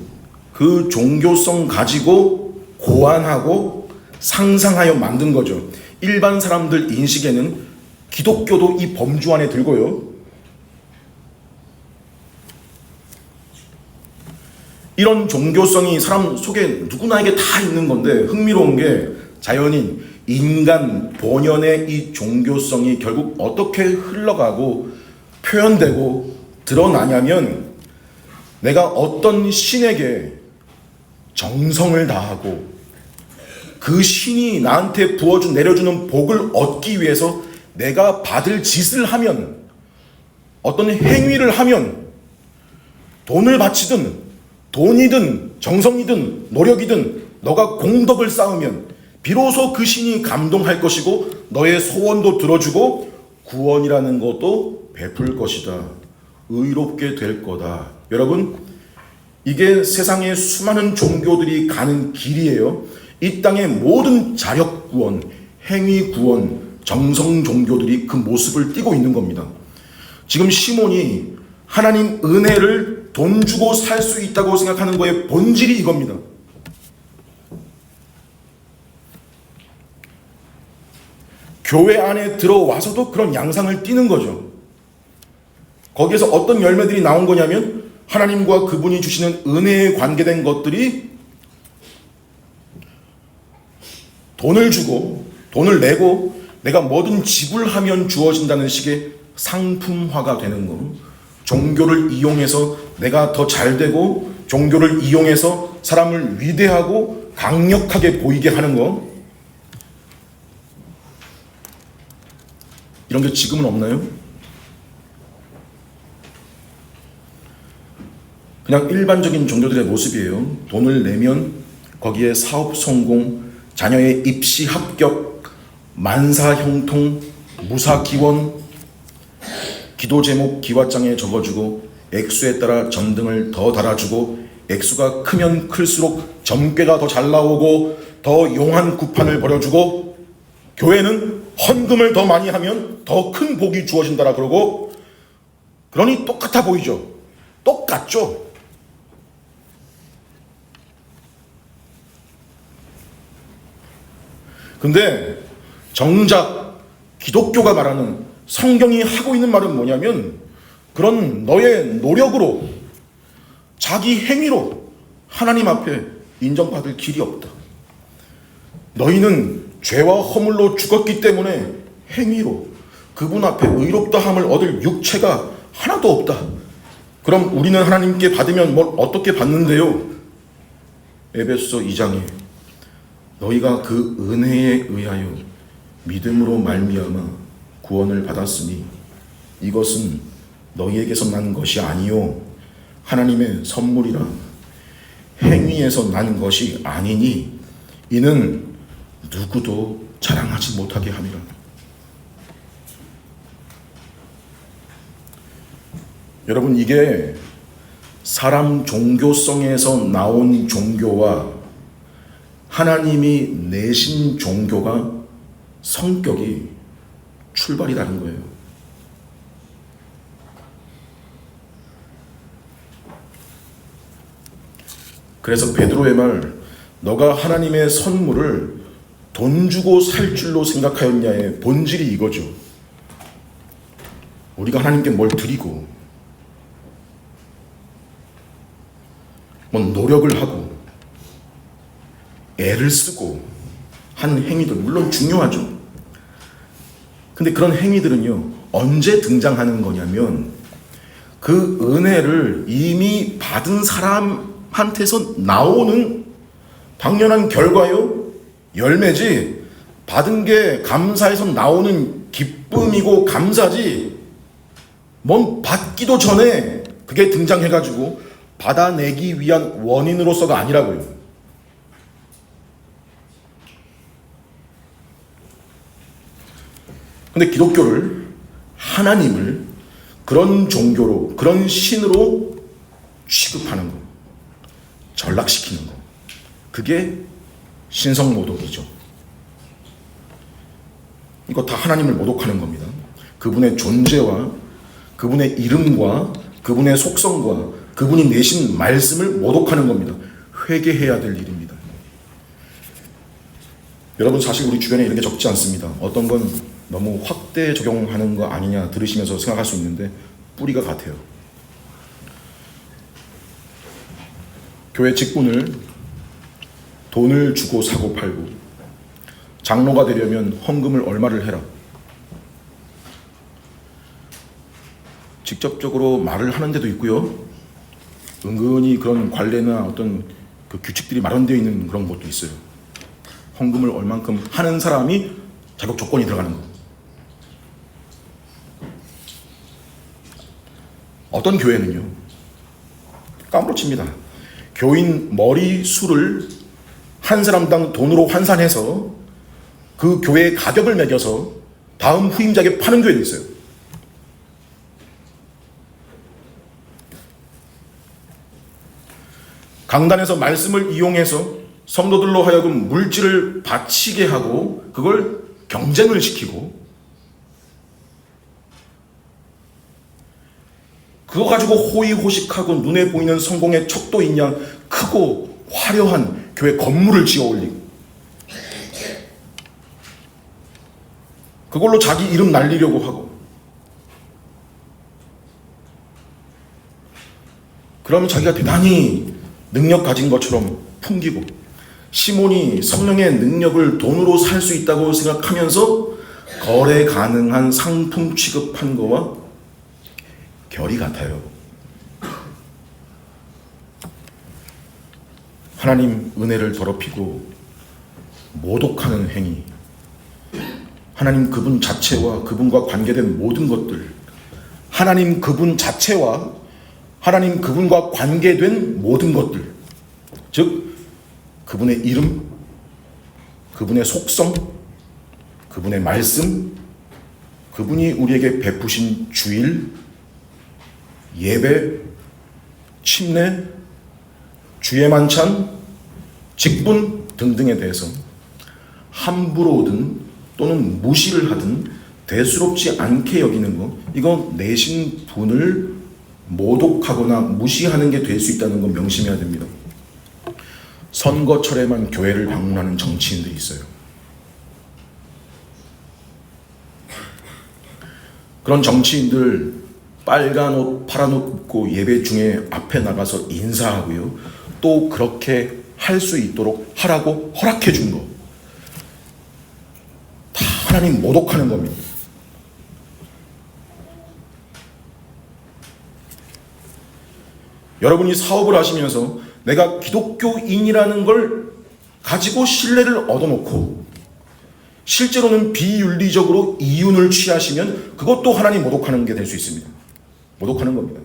그 종교성 가지고 고안하고 상상하여 만든 거죠. 일반 사람들 인식에는 기독교도 이 범주 안에 들고요, 이런 종교성이 사람 속에 누구나에게 다 있는 건데, 흥미로운 게 자연인, 인간 본연의 이 종교성이 결국 어떻게 흘러가고 표현되고 드러나냐면, 내가 어떤 신에게 정성을 다하고 그 신이 나한테 부어준, 내려주는 복을 얻기 위해서 내가 받을 짓을 하면, 어떤 행위를 하면, 돈을 바치든 돈이든 정성이든 노력이든 너가 공덕을 쌓으면 비로소 그 신이 감동할 것이고 너의 소원도 들어주고 구원이라는 것도 베풀 것이다. 의롭게 될 거다. 여러분, 이게 세상의 수많은 종교들이 가는 길이에요. 이 땅의 모든 자력 구원, 행위 구원, 정성 종교들이 그 모습을 띠고 있는 겁니다. 지금 시몬이 하나님 은혜를 돈 주고 살 수 있다고 생각하는 거의 본질이 이겁니다. 교회 안에 들어와서도 그런 양상을 띠는 거죠. 거기에서 어떤 열매들이 나온 거냐면, 하나님과 그분이 주시는 은혜에 관계된 것들이 돈을 주고 돈을 내고 내가 뭐든 지불하면 주어진다는 식의 상품화가 되는 거. 종교를 이용해서 내가 더 잘되고 종교를 이용해서 사람을 위대하고 강력하게 보이게 하는 거. 이런 게 지금은 없나요? 그냥 일반적인 종교들의 모습이에요. 돈을 내면 거기에 사업 성공, 자녀의 입시 합격, 만사 형통, 무사 기원, 기도 제목 기와장에 적어주고 액수에 따라 전등을 더 달아주고 액수가 크면 클수록 점괘가 더 잘 나오고 더 용한 구판을 벌여주고 교회는 헌금을 더 많이 하면 더 큰 복이 주어진다라 그러고, 그러니 똑같아 보이죠? 똑같죠? 근데 정작 기독교가 말하는, 성경이 하고 있는 말은 뭐냐면, 그런 너의 노력으로, 자기 행위로 하나님 앞에 인정받을 길이 없다. 너희는 죄와 허물로 죽었기 때문에 행위로, 그분 앞에 의롭다함을 얻을 육체가 하나도 없다. 그럼 우리는 하나님께 받으면 뭘 어떻게 받는데요? 에베소서 2장에 너희가 그 은혜에 의하여 믿음으로 말미암아 구원을 받았으니 이것은 너희에게서 난 것이 아니요 하나님의 선물이라. 행위에서 난 것이 아니니 이는 누구도 자랑하지 못하게 함이라. 여러분, 이게 사람 종교성에서 나온 종교와 하나님이 내신 종교가 성격이 출발이 다른 거예요. 그래서 베드로의 말, 너가 하나님의 선물을 돈 주고 살 줄로 생각하였냐의 본질이 이거죠. 우리가 하나님께 뭘 드리고 뭐 노력을 하고 애를 쓰고 하는 행위들 물론 중요하죠. 근데 그런 행위들은요, 언제 등장하는 거냐면 그 은혜를 이미 받은 사람한테서 나오는 당연한 결과요, 열매지, 받은 게 감사해서 나오는 기쁨이고 감사지, 뭔 받기도 전에 그게 등장해가지고 받아내기 위한 원인으로서가 아니라고요. 근데 기독교를, 하나님을 그런 종교로, 그런 신으로 취급하는 거, 전락시키는 거, 그게 신성모독이죠. 이거 다 하나님을 모독하는 겁니다. 그분의 존재와 그분의 이름과 그분의 속성과 그분이 내신 말씀을 모독하는 겁니다. 회개해야 될 일입니다. 여러분, 사실 우리 주변에 이런 게 적지 않습니다. 어떤 건 너무 확대 적용하는 거 아니냐 들으시면서 생각할 수 있는데 뿌리가 같아요. 교회 직분을 돈을 주고 사고 팔고, 장로가 되려면 헌금을 얼마를 해라, 직접적으로 말을 하는 데도 있고요, 은근히 그런 관례나 어떤 그 규칙들이 마련되어 있는 그런 것도 있어요. 헌금을 얼만큼 하는 사람이 자격 조건이 들어가는 거. 어떤 교회는요, 까무러칩니다. 교인 머리수를 한 사람당 돈으로 환산해서 그 교회의 가격을 매겨서 다음 후임자에게 파는 교회도 있어요. 강단에서 말씀을 이용해서 성도들로 하여금 물질을 바치게 하고 그걸 경쟁을 시키고, 그거 가지고 호의호식하고 눈에 보이는 성공의 척도 있냐 크고 화려한 교회 건물을 지어 올리고, 그걸로 자기 이름 날리려고 하고, 그러면 자기가 대단히 능력 가진 것처럼 풍기고, 시몬이 성령의 능력을 돈으로 살 수 있다고 생각하면서 거래 가능한 상품 취급한 거와 결이 같아요. 하나님 은혜를 더럽히고 모독하는 행위, 하나님 그분 자체와 그분과 관계된 모든 것들, 하나님 그분 자체와 하나님 그분과 관계된 모든 것들, 즉 그분의 이름, 그분의 속성, 그분의 말씀, 그분이 우리에게 베푸신 주일, 예배, 침례, 주의 만찬, 직분 등등에 대해서 함부로든 또는 무시를 하든 대수롭지 않게 여기는 것, 이건 내신 분을 모독하거나 무시하는 게 될 수 있다는 건 명심해야 됩니다. 선거철에만 교회를 방문하는 정치인들이 있어요. 그런 정치인들 빨간 옷, 파란 옷 입고 예배 중에 앞에 나가서 인사하고요, 또 그렇게 할 수 있도록 하라고 허락해 준 거, 다 하나님 모독하는 겁니다. 여러분이 사업을 하시면서 내가 기독교인이라는 걸 가지고 신뢰를 얻어놓고 실제로는 비윤리적으로 이윤을 취하시면 그것도 하나님 모독하는 게 될 수 있습니다. 모독하는 겁니다.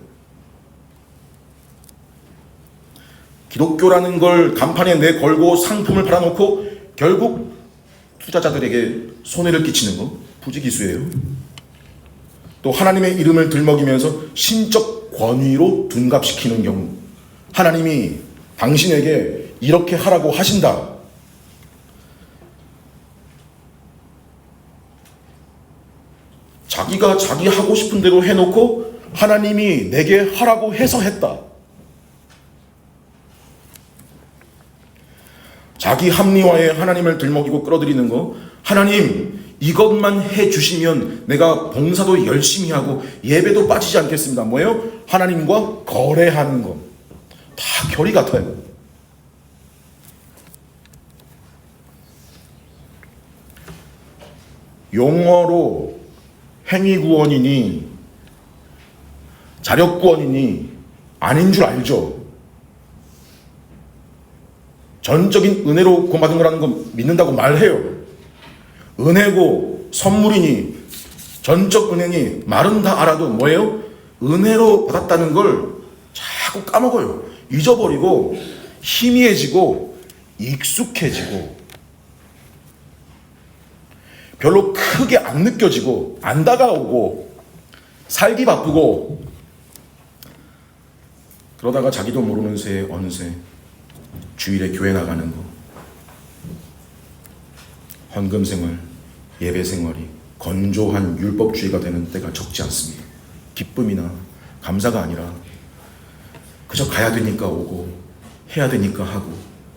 기독교라는 걸 간판에 내걸고 상품을 팔아놓고 결국 투자자들에게 손해를 끼치는 거 부지기수예요. 또 하나님의 이름을 들먹이면서 신적 권위로 둔갑시키는 경우, 하나님이 당신에게 이렇게 하라고 하신다, 자기가 자기 하고 싶은 대로 해놓고 하나님이 내게 하라고 해서 했다, 자기 합리화에 하나님을 들먹이고 끌어들이는 거, 하나님 이것만 해주시면 내가 봉사도 열심히 하고 예배도 빠지지 않겠습니다. 뭐예요? 하나님과 거래하는 거. 다 결이 같아요. 용어로 행위구원이니 자력구원이니 아닌 줄 알죠? 전적인 은혜로 구원받은 거라는 거 믿는다고 말해요. 은혜고 선물이니 전적 은혜니 말은 다 알아도 뭐예요? 은혜로 받았다는 걸 자꾸 까먹어요. 잊어버리고 희미해지고 익숙해지고 별로 크게 안 느껴지고 안 다가오고 살기 바쁘고 그러다가 자기도 모르는 새에 어느새 주일에 교회 나가는 거, 헌금 생활, 예배 생활이 건조한 율법주의가 되는 때가 적지 않습니다. 기쁨이나 감사가 아니라 그저 가야 되니까 오고 해야 되니까 하고,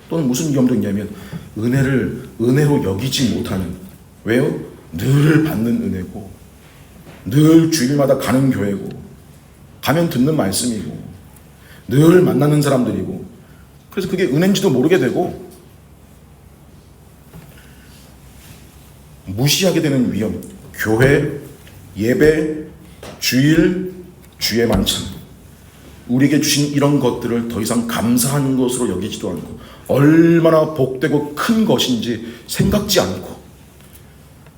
또는 무슨 위험도 있냐면 은혜를 은혜로 여기지 못하는, 왜요? 늘 받는 은혜고 늘 주일마다 가는 교회고 가면 듣는 말씀이고 늘 만나는 사람들이고, 그래서 그게 은혜인지도 모르게 되고 무시하게 되는 위험. 교회, 예배, 주일, 주의 만찬, 우리에게 주신 이런 것들을 더 이상 감사하는 것으로 여기지도 않고 얼마나 복되고 큰 것인지 생각지 않고,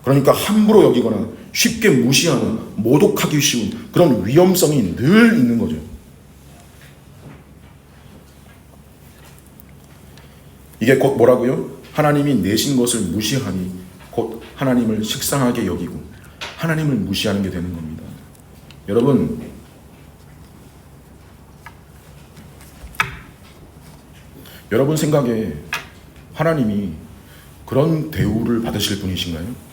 그러니까 함부로 여기거나 쉽게 무시하는, 모독하기 쉬운 그런 위험성이 늘 있는 거죠. 이게 곧 뭐라고요? 하나님이 내신 것을 무시하니 곧 하나님을 식상하게 여기고 하나님을 무시하는 게 되는 겁니다. 여러분 생각에 하나님이 그런 대우를 받으실 분이신가요?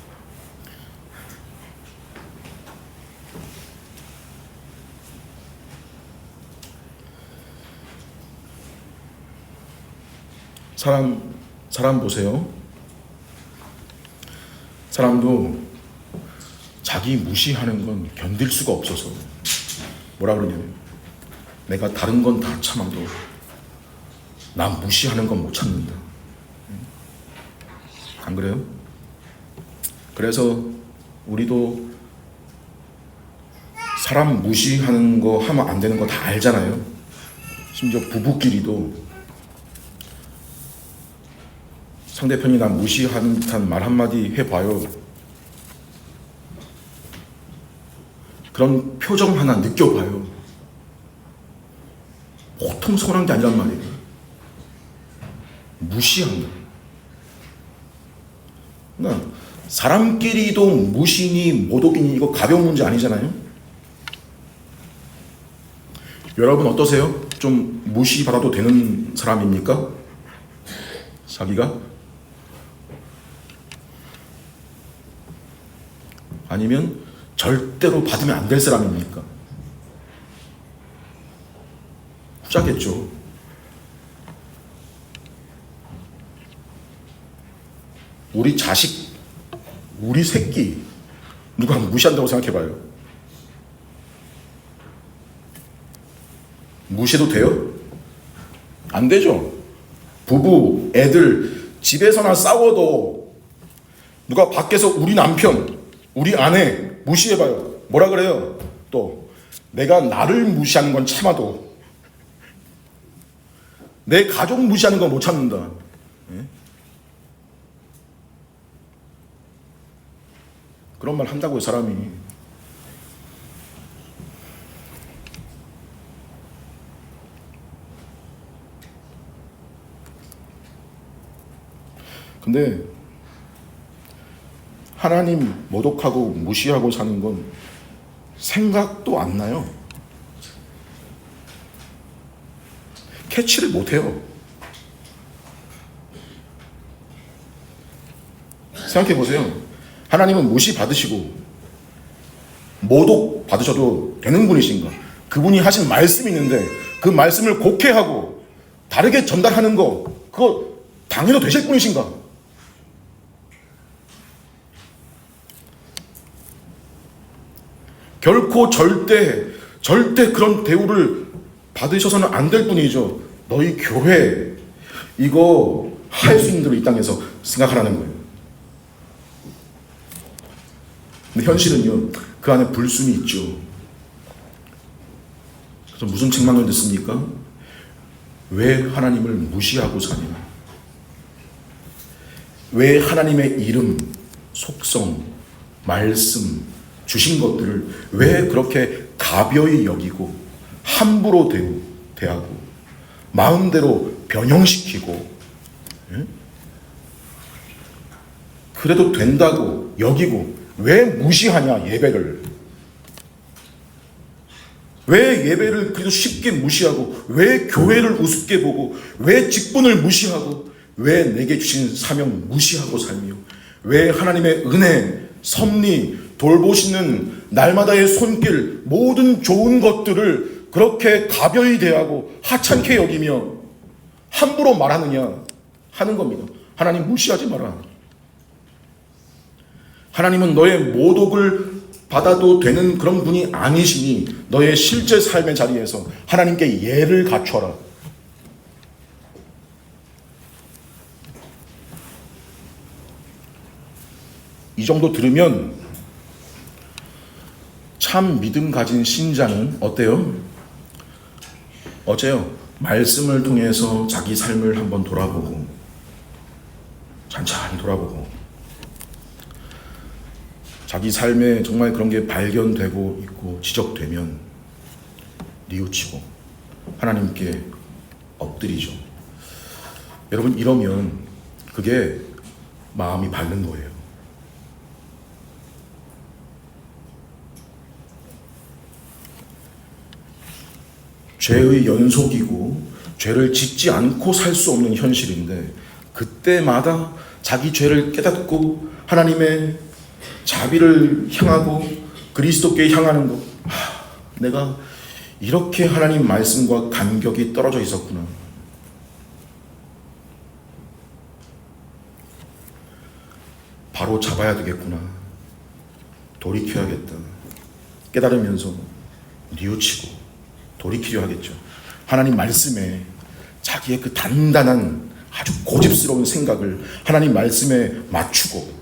사람 보세요. 사람도 자기 무시하는 건 견딜 수가 없어서 뭐라 그러냐면, 내가 다른 건 다 참아도 나 무시하는 건 못 참는다. 안 그래요? 그래서 우리도 사람 무시하는 거 하면 안 되는 거 다 알잖아요. 심지어 부부끼리도 상대편이 나 무시하는 듯한 말 한마디 해봐요. 그런 표정 하나 느껴봐요. 보통 서운한 게 아니란 말이에요. 무시한다. 그러니까 사람끼리도 무시니 모독이니 이거 가벼운 문제 아니잖아요. 여러분 어떠세요? 좀 무시받아도 되는 사람입니까? 자기가? 아니면 절대로 받으면 안 될 사람입니까? 후자겠죠. 우리 자식, 우리 새끼 누가 무시한다고 생각해봐요. 무시해도 돼요? 안 되죠. 부부, 애들 집에서나 싸워도 누가 밖에서 우리 남편, 우리 아내 무시해봐요. 뭐라 그래요? 또 내가 나를 무시하는 건 참아도 내 가족 무시하는 거 못 참는다. 예? 그런 말 한다고요, 사람이. 근데 하나님 모독하고 무시하고 사는 건 생각도 안 나요. 캐치를 못 해요. 생각해 보세요. 하나님은 무시 받으시고 모독 받으셔도 되는 분이신가? 그분이 하신 말씀이 있는데 그 말씀을 곡해하고 다르게 전달하는 거, 그거 당해도 되실 분이신가? 결코 절대 그런 대우를 받으셔서는 안 될 뿐이죠. 너희 교회 이거 할 수 있는 대로 이 땅에서 생각하라는 거예요. 근데 현실은요, 그 안에 불순이 있죠. 그래서 무슨 책망을 듣습니까? 왜 하나님을 무시하고 사냐? 왜 하나님의 이름, 속성, 말씀, 주신 것들을 왜 그렇게 가벼이 여기고 함부로 대하고 마음대로 변형시키고, 예? 그래도 된다고 여기고 왜 무시하냐? 예배를 왜 예배를 그래도 쉽게 무시하고, 왜 교회를 우습게 보고, 왜 직분을 무시하고, 왜 내게 주신 사명 무시하고 살며, 왜 하나님의 은혜, 섭리, 돌보시는 날마다의 손길, 모든 좋은 것들을 그렇게 가벼이 대하고 하찮게 여기며 함부로 말하느냐 하는 겁니다. 하나님 무시하지 마라. 하나님은 너의 모독을 받아도 되는 그런 분이 아니시니 너의 실제 삶의 자리에서 하나님께 예를 갖춰라. 이 정도 들으면 참 믿음 가진 신자는 어때요? 어제요, 말씀을 통해서 자기 삶을 한번 돌아보고 찬찬히 돌아보고 자기 삶에 정말 그런 게 발견되고 있고 지적되면 뉘우치고 하나님께 엎드리죠. 여러분, 이러면 그게 마음이 밝는 거예요. 죄의 연속이고 죄를 짓지 않고 살 수 없는 현실인데, 그때마다 자기 죄를 깨닫고 하나님의 자비를 향하고 그리스도께 향하는 것, 내가 이렇게 하나님 말씀과 간격이 떨어져 있었구나. 바로 잡아야 되겠구나. 돌이켜야겠다. 깨달으면서 뉘우치고 돌이키려 하겠죠. 하나님 말씀에 자기의 그 단단한 아주 고집스러운 생각을 하나님 말씀에 맞추고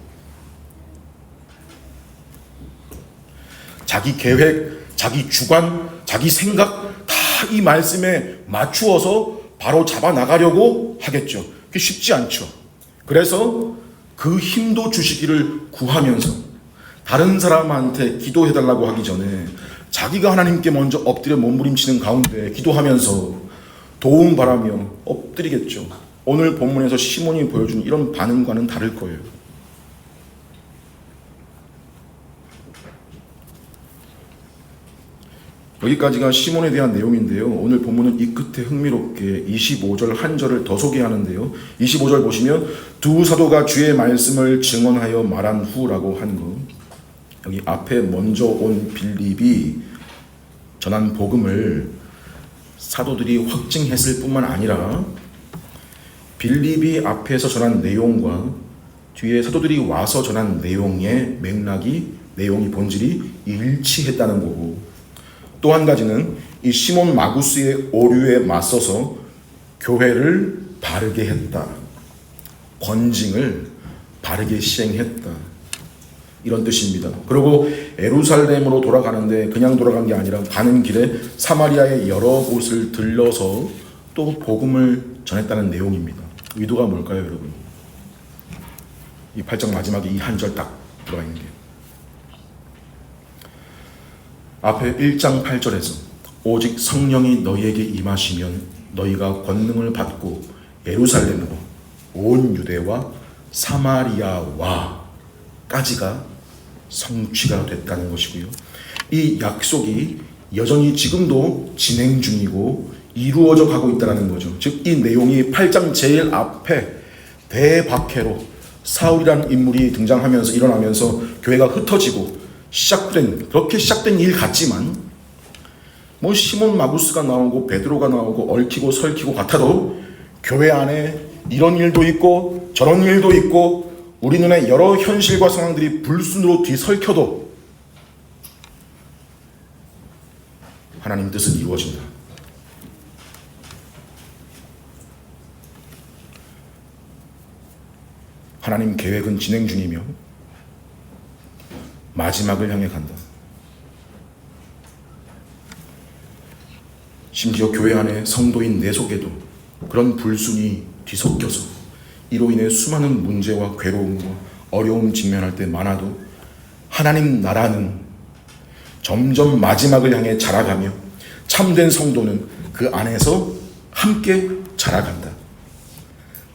자기 계획, 자기 주관, 자기 생각 다 이 말씀에 맞추어서 바로 잡아 나가려고 하겠죠. 그게 쉽지 않죠. 그래서 그 힘도 주시기를 구하면서 다른 사람한테 기도해달라고 하기 전에 자기가 하나님께 먼저 엎드려 몸부림치는 가운데 기도하면서 도움 바라며 엎드리겠죠. 오늘 본문에서 시몬이 보여준 이런 반응과는 다를 거예요. 여기까지가 시몬에 대한 내용인데요. 오늘 본문은 이 끝에 흥미롭게 25절 한 절을 더 소개하는데요. 25절 보시면 두 사도가 주의 말씀을 증언하여 말한 후라고 한 거. 여기 앞에 먼저 온 빌립이 전한 복음을 사도들이 확증했을 뿐만 아니라 빌립이 앞에서 전한 내용과 뒤에 사도들이 와서 전한 내용의 맥락이, 내용이 본질이 일치했다는 거고, 또 한 가지는 이 시몬 마구스의 오류에 맞서서 교회를 바르게 했다. 권징을 바르게 시행했다. 이런 뜻입니다. 그리고 예루살렘으로 돌아가는데 그냥 돌아간 게 아니라 가는 길에 사마리아의 여러 곳을 들러서 또 복음을 전했다는 내용입니다. 의도가 뭘까요, 여러분? 이 8장 마지막에 이 한 절 딱 들어가 있는 게, 앞에 1장 8절에서 오직 성령이 너희에게 임하시면 너희가 권능을 받고 예루살렘으로 온 유대와 사마리아와까지가 성취가 됐다는 것이고요. 이 약속이 여전히 지금도 진행 중이고 이루어져 가고 있다는 거죠. 즉 이 내용이 8장 제일 앞에 대박해로 사울이라는 인물이 등장하면서 일어나면서 교회가 흩어지고 그렇게 시작된 일 같지만, 뭐 시몬 마구스가 나오고 베드로가 나오고 얽히고 설키고 같아도 교회 안에 이런 일도 있고 저런 일도 있고 우리 눈에 여러 현실과 상황들이 불순으로 뒤설켜도 하나님 뜻은 이루어진다. 하나님 계획은 진행 중이며 마지막을 향해 간다. 심지어 교회 안에 성도인 내 속에도 그런 불순이 뒤섞여서 이로 인해 수많은 문제와 괴로움과 어려움 직면할 때 많아도 하나님 나라는 점점 마지막을 향해 자라가며 참된 성도는 그 안에서 함께 자라간다.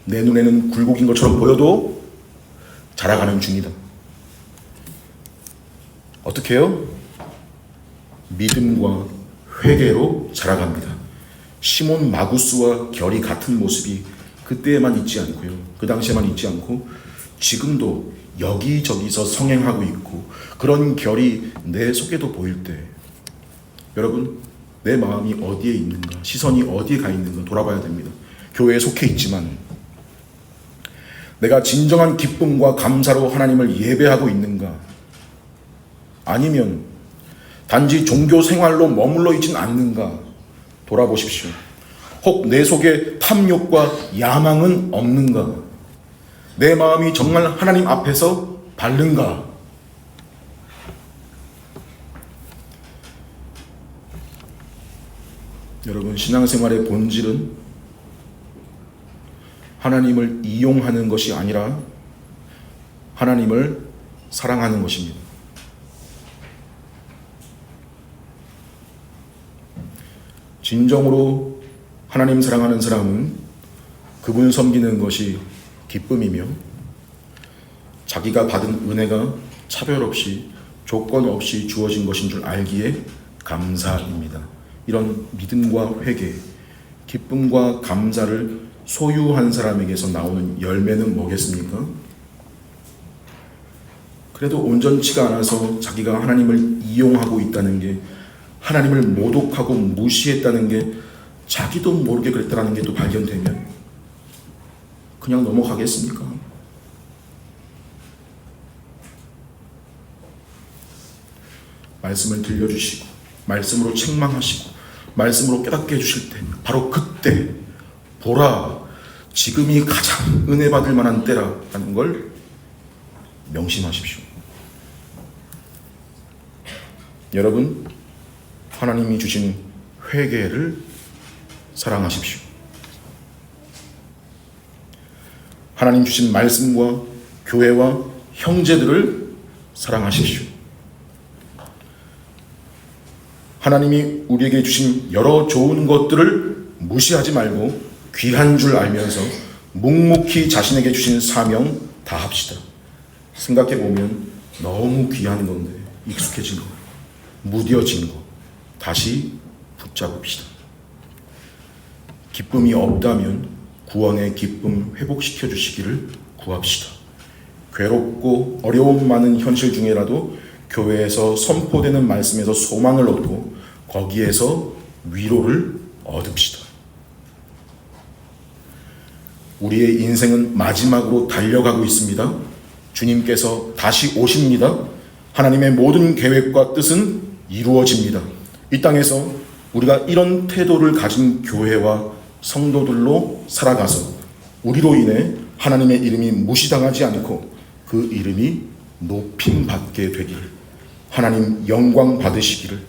내 눈에는 굴곡인 것처럼 보여도 자라가는 중이다. 어떻게 해요? 믿음과 회개로 자라갑니다. 시몬 마구스와 결이 같은 모습이 그때에만 있지 않고요, 그 당시에만 있지 않고 지금도 여기저기서 성행하고 있고 그런 결이 내 속에도 보일 때, 여러분, 내 마음이 어디에 있는가, 시선이 어디에 가 있는가 돌아봐야 됩니다. 교회에 속해 있지만 내가 진정한 기쁨과 감사로 하나님을 예배하고 있는가, 아니면 단지 종교 생활로 머물러 있진 않는가 돌아보십시오. 혹 내 속에 탐욕과 야망은 없는가? 내 마음이 정말 하나님 앞에서 바른가? 여러분, 신앙생활의 본질은 하나님을 이용하는 것이 아니라 하나님을 사랑하는 것입니다. 진정으로 하나님 사랑하는 사람은 그분 섬기는 것이 기쁨이며 자기가 받은 은혜가 차별 없이 조건 없이 주어진 것인 줄 알기에 감사입니다. 이런 믿음과 회개, 기쁨과 감사를 소유한 사람에게서 나오는 열매는 뭐겠습니까? 그래도 온전치가 않아서 자기가 하나님을 이용하고 있다는 게, 하나님을 모독하고 무시했다는 게, 자기도 모르게 그랬다는 게 또 발견되면 그냥 넘어가겠습니까? 말씀을 들려주시고 말씀으로 책망하시고 말씀으로 깨닫게 해주실 때, 바로 그때 보라, 지금이 가장 은혜 받을 만한 때라는 걸 명심하십시오. 여러분, 하나님이 주신 회개를 사랑하십시오. 하나님 주신 말씀과 교회와 형제들을 사랑하십시오. 하나님이 우리에게 주신 여러 좋은 것들을 무시하지 말고 귀한 줄 알면서 묵묵히 자신에게 주신 사명 다합시다. 생각해보면 너무 귀한 건데, 익숙해진 거, 무뎌진 거 다시 붙잡읍시다. 기쁨이 없다면 구원의 기쁨 회복시켜 주시기를 구합시다. 괴롭고 어려움 많은 현실 중에라도 교회에서 선포되는 말씀에서 소망을 얻고 거기에서 위로를 얻읍시다. 우리의 인생은 마지막으로 달려가고 있습니다. 주님께서 다시 오십니다. 하나님의 모든 계획과 뜻은 이루어집니다. 이 땅에서 우리가 이런 태도를 가진 교회와 성도들로 살아가서 우리로 인해 하나님의 이름이 무시당하지 않고 그 이름이 높임받게 되기를, 하나님 영광 받으시기를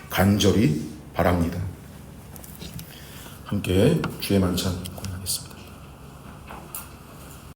간절히 바랍니다. 함께 주의 만찬